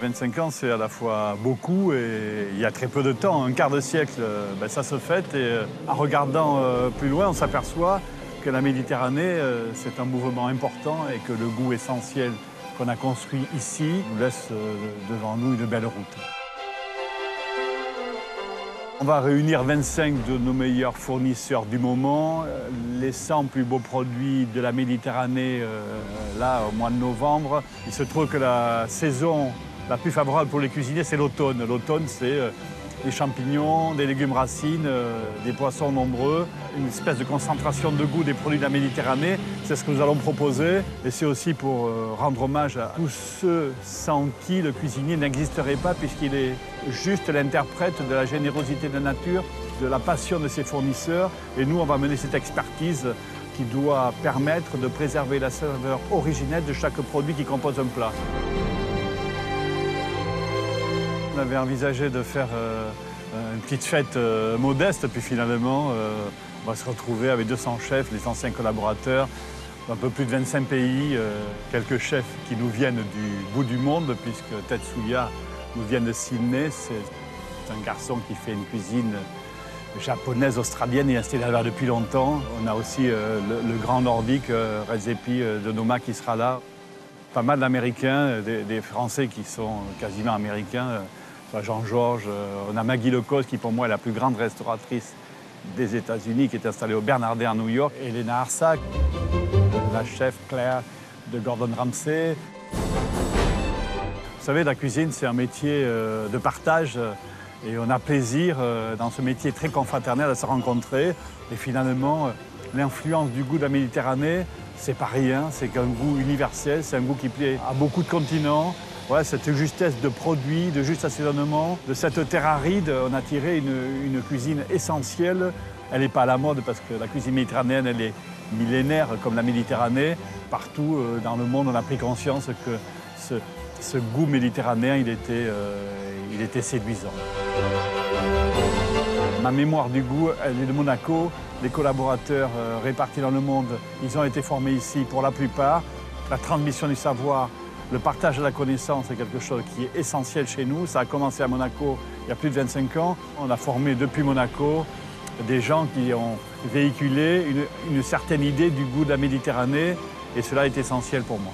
25 ans, c'est à la fois beaucoup et il y a très peu de temps. Un quart de siècle, ça se fête. Et en regardant plus loin, on s'aperçoit que la Méditerranée, c'est un mouvement important et que le goût essentiel qu'on a construit ici nous laisse devant nous une belle route. On va réunir 25 de nos meilleurs fournisseurs du moment, les 100 plus beaux produits de la Méditerranée, là, au mois de novembre. Il se trouve que la saison la plus favorable pour les cuisiniers, c'est l'automne. L'automne, c'est des champignons, des légumes racines, des poissons nombreux, une espèce de concentration de goût des produits de la Méditerranée. C'est ce que nous allons proposer. Et c'est aussi pour rendre hommage à tous ceux sans qui le cuisinier n'existerait pas, puisqu'il est juste l'interprète de la générosité de la nature, de la passion de ses fournisseurs. Et nous, on va mener cette expertise qui doit permettre de préserver la saveur originelle de chaque produit qui compose un plat. On avait envisagé de faire une petite fête modeste, puis finalement, on va se retrouver avec 200 chefs, les anciens collaborateurs, un peu plus de 25 pays, quelques chefs qui nous viennent du bout du monde, puisque Tetsuya nous vient de Sydney. C'est un garçon qui fait une cuisine japonaise, australienne et installé là depuis longtemps. On a aussi le grand nordique, Redzepi de Noma, qui sera là. Pas mal d'Américains, des Français qui sont quasiment américains. Jean-Georges, on a Maggie Lecoste qui pour moi est la plus grande restauratrice des États-Unis, qui est installée au Bernardin à New York. Elena Arsac, la chef Claire de Gordon Ramsay. Vous savez, la cuisine, c'est un métier de partage et on a plaisir dans ce métier très confraternel à se rencontrer. Et finalement, l'influence du goût de la Méditerranée, c'est pas rien, c'est qu'un goût universel, c'est un goût qui plaît à beaucoup de continents. Ouais, cette justesse de produits, de juste assaisonnement, de cette terre aride, on a tiré une cuisine essentielle. Elle n'est pas à la mode parce que la cuisine méditerranéenne, elle est millénaire comme la Méditerranée. Partout dans le monde, on a pris conscience que ce goût méditerranéen, il était séduisant. Ma mémoire du goût, elle est de Monaco. Les collaborateurs répartis dans le monde, ils ont été formés ici pour la plupart. La transmission du savoir, le partage de la connaissance est quelque chose qui est essentiel chez nous. Ça a commencé à Monaco il y a plus de 25 ans. On a formé depuis Monaco des gens qui ont véhiculé une certaine idée du goût de la Méditerranée et cela est essentiel pour moi.